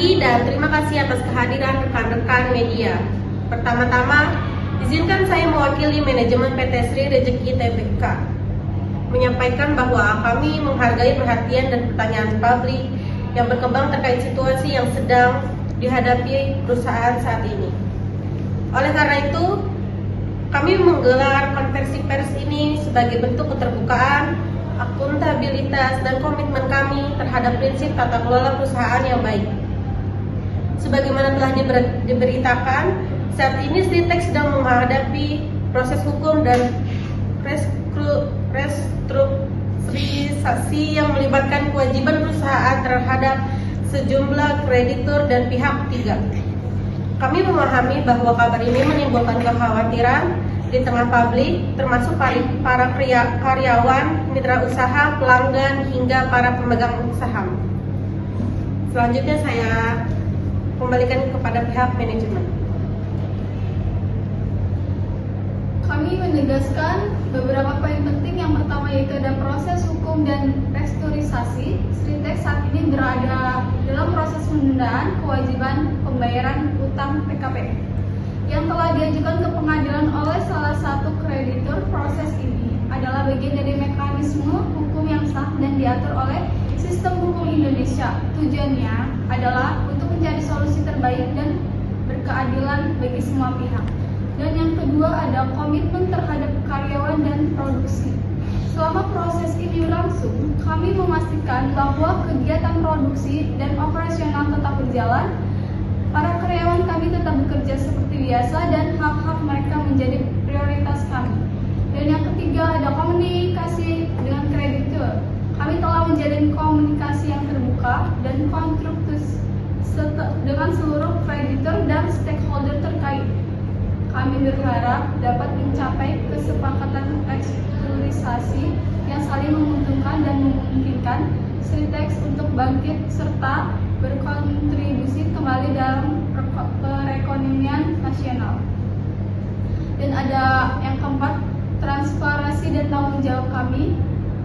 pagi dan terima kasih atas kehadiran rekan-rekan media. Pertama-tama, izinkan saya mewakili manajemen PT Sri Rejeki Tbk menyampaikan bahwa kami menghargai perhatian dan pertanyaan publik yang berkembang terkait situasi yang sedang dihadapi perusahaan saat ini. Oleh karena itu, kami menggelar konferensi pers ini sebagai bentuk keterbukaan, akuntabilitas, dan komitmen kami terhadap prinsip tata kelola perusahaan yang baik. Sebagaimana telah diberitakan, saat ini Sritex sedang menghadapi proses hukum dan restrukturisasi yang melibatkan kewajiban perusahaan terhadap sejumlah kreditur dan pihak ketiga. Kami memahami bahwa kabar ini menimbulkan kekhawatiran di tengah publik, termasuk para karyawan, mitra usaha, pelanggan, hingga para pemegang saham. Selanjutnya saya kembalikan kepada pihak manajemen. Kami menegaskan beberapa poin penting. Yang pertama yaitu ada proses hukum dan restrukturisasi. Sritex saat ini berada dalam proses penundaan kewajiban pembayaran utang PKP yang telah diajukan ke pengadilan oleh salah satu kreditur. Proses ini adalah bagian dari mekanisme hukum yang sah dan diatur oleh sistem hukum Indonesia. Tujuannya adalah untuk mencari solusi terbaik dan berkeadilan bagi semua pihak. Dan yang kedua ada komitmen terhadap karyawan dan produksi. Selama proses ini berlangsung, kami memastikan bahwa kegiatan produksi dan operasional tetap berjalan, para karyawan kami tetap bekerja seperti biasa, dan hak-hak mereka menjadi prioritas kami. Dan yang ketiga ada komunikasi dengan kreditur. Kami telah menjalin komunikasi yang terbuka dan konstruktif dengan seluruh kreditur dan stakeholder terkait. Kami berharap dapat mencapai kesepakatan restrukturisasi yang saling menguntungkan dan memungkinkan Sritex untuk bangkit serta berkontribusi kembali dalam perekonomian nasional. Dan ada yang keempat, transparansi dan tanggung jawab. Kami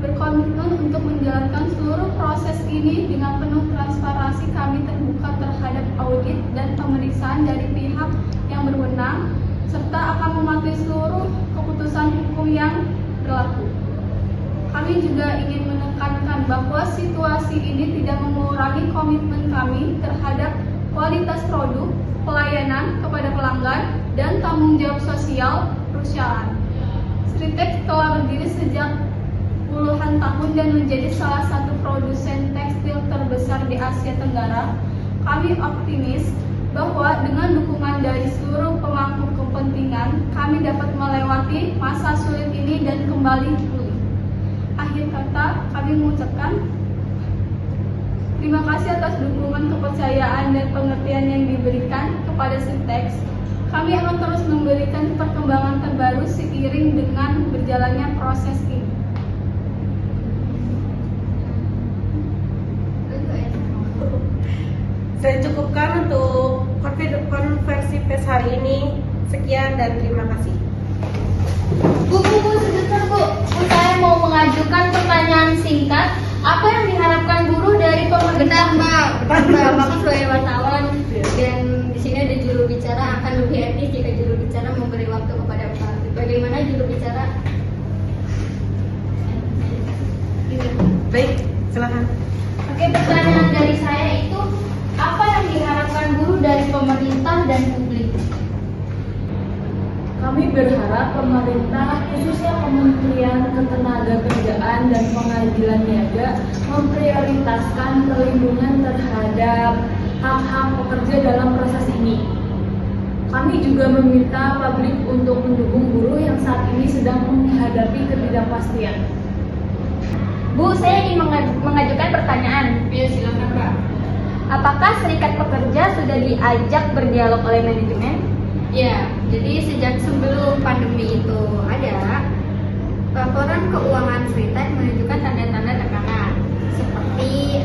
berkomitmen untuk menjalankan seluruh proses ini dengan penuh transparansi. Kami terbuka terhadap audit dan pemeriksaan dari pihak yang berwenang, serta akan mematuhi seluruh keputusan hukum yang berlaku. Kami juga ingin menekankan bahwa situasi ini tidak mengurangi komitmen kami terhadap kualitas produk, pelayanan kepada pelanggan, dan tanggung jawab sosial perusahaan. Sritex telah berdiri sejak puluhan tahun dan menjadi salah satu produsen tekstil terbesar di Asia Tenggara. Kami optimis bahwa dengan dukungan dari seluruh pemangku kepentingan, kami dapat melewati masa sulit ini dan kembali pulih. Akhir kata, kami mengucapkan terima kasih atas dukungan, kepercayaan, dan pengertian yang diberikan kepada Sritex. Kami akan terus memberikan perkembangan terbaru seiring dengan berjalannya proses ini. Saya cukupkan untuk konversi pers hari ini. Sekian dan terima kasih. Bu, sebentar Bu. Saya mau mengajukan pertanyaan singkat. Apa yang diharapkan buruh dari pemerintah? Mbak, Bapak sebagai wartawan dan di sini ada juru bicara, akan lebih etis jika juru bicara memberi waktu kepada Pak. Bagaimana juru bicara? Baik, silakan. Oke, pertanyaan dari saya itu, apa yang diharapkan buruh dari pemerintah dan publik? Kami berharap pemerintah, khususnya Kementerian Ketenagakerjaan dan Pengadilan Niaga, memprioritaskan perlindungan terhadap hak-hak pekerja dalam proses ini. Kami juga meminta publik untuk mendukung buruh yang saat ini sedang menghadapi ketidakpastian. Bu, saya ingin mengajukan pertanyaan. Ya, silakan Mbak. Apakah serikat pekerja sudah diajak berdialog oleh manajemen? Ya, jadi sejak sebelum pandemi itu ada, laporan keuangan Sritex menunjukkan tanda-tanda tekanan seperti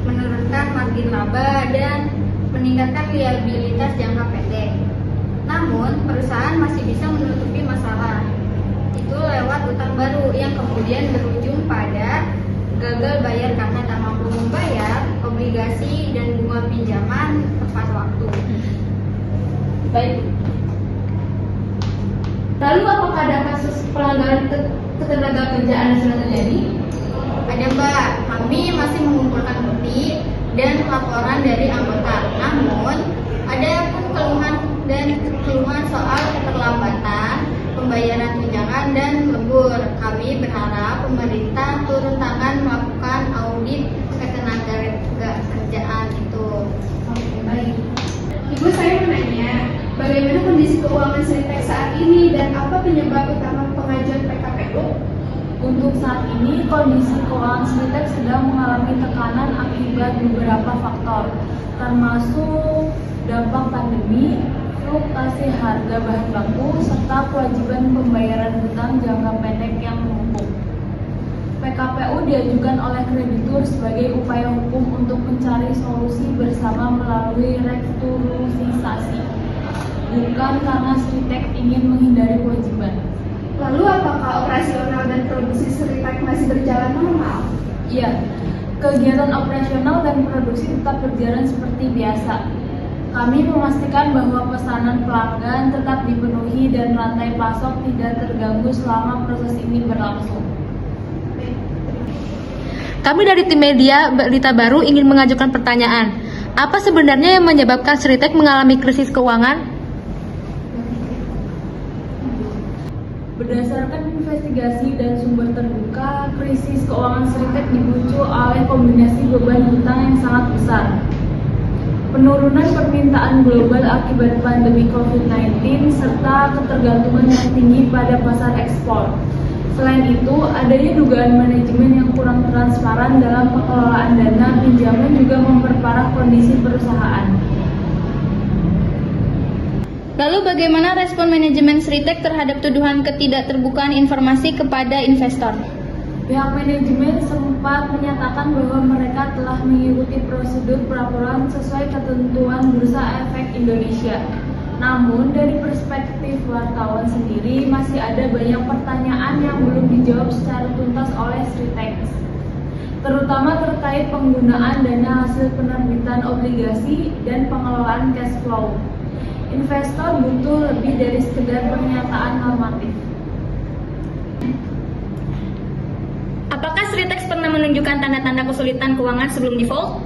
menurunkan margin laba dan meningkatkan liabilitas jangka pendek. Namun, perusahaan masih bisa menutupi masalah itu lewat utang baru yang kemudian berujung pada gagal bayar karena tak mampu membayar obligasi dan bunga pinjaman tepat waktu. Baik. Lalu apakah ada kasus pelanggaran ketenagakerjaan yang sudah terjadi? Ada Mbak, kami masih mengumpulkan bukti dan laporan dari anggota. Namun, ada pun keluhan soal keterlambatan pembayaran tunjangan dan lembur. Kami berharap pemerintah turun tangan melakukan audit ketenagakerjaan itu. Oke, baik. Ibu, saya menanya, bagaimana kondisi keuangan Sritek saat ini dan apa penyebab utama pengajuan PKPU? Untuk saat ini, kondisi keuangan Sritek sedang mengalami tekanan akibat beberapa faktor, termasuk dampak pandemi, fluktuasi harga bahan baku, serta kewajiban pembayaran hutang jangka pendek yang menumpuk. PKPU diajukan oleh kreditur sebagai upaya hukum untuk mencari solusi bersama melalui restrukturisasi, bukan karena Sritek ingin menghindari kewajiban. Lalu apakah operasional dan produksi Sritek masih berjalan normal? Iya, kegiatan operasional dan produksi tetap berjalan seperti biasa. Kami memastikan bahwa pesanan pelanggan tetap dipenuhi dan rantai pasok tidak terganggu selama proses ini berlangsung. Kami dari tim media Berita Baru ingin mengajukan pertanyaan. Apa sebenarnya yang menyebabkan Sritek mengalami krisis keuangan? Berdasarkan investigasi dan sumber terbuka, krisis keuangan Sritek dipicu oleh kombinasi beban hutang yang sangat besar, penurunan permintaan global akibat pandemi COVID-19, serta ketergantungan yang tinggi pada pasar ekspor. Selain itu, adanya dugaan manajemen yang kurang transparan dalam pengelolaan dana pinjaman juga memperparah kondisi perusahaan. Lalu bagaimana respon manajemen Sritek terhadap tuduhan ketidakterbukaan informasi kepada investor? Pihak manajemen sempat menyatakan bahwa mereka telah mengikuti prosedur pelaporan sesuai ketentuan Bursa Efek Indonesia. Namun, dari perspektif wartawan sendiri, masih ada banyak pertanyaan yang belum dijawab secara tuntas oleh Sritek, terutama terkait penggunaan dana hasil penerbitan obligasi dan pengelolaan cash flow. Investor butuh lebih dari sekedar pernyataan normatif. Apakah Sritek pernah menunjukkan tanda-tanda kesulitan keuangan sebelum default?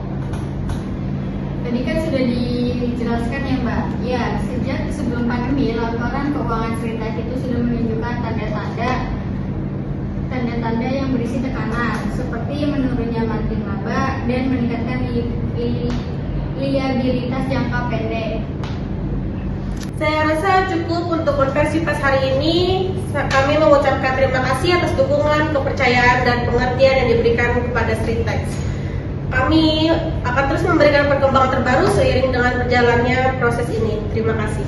Tadi kan sudah dijelaskan ya Mbak. Ya, sejak sebelum pandemi, laporan keuangan Sritek itu sudah menunjukkan tanda-tanda yang berisi tekanan, seperti menurunnya margin laba dan meningkatkan liabilitas jangka pendek. Saya rasa cukup untuk konversi pers hari ini. Kami mengucapkan terima kasih atas dukungan, kepercayaan, dan pengertian yang diberikan kepada Sritek. Kami akan terus memberikan perkembangan terbaru seiring dengan berjalannya proses ini. Terima kasih.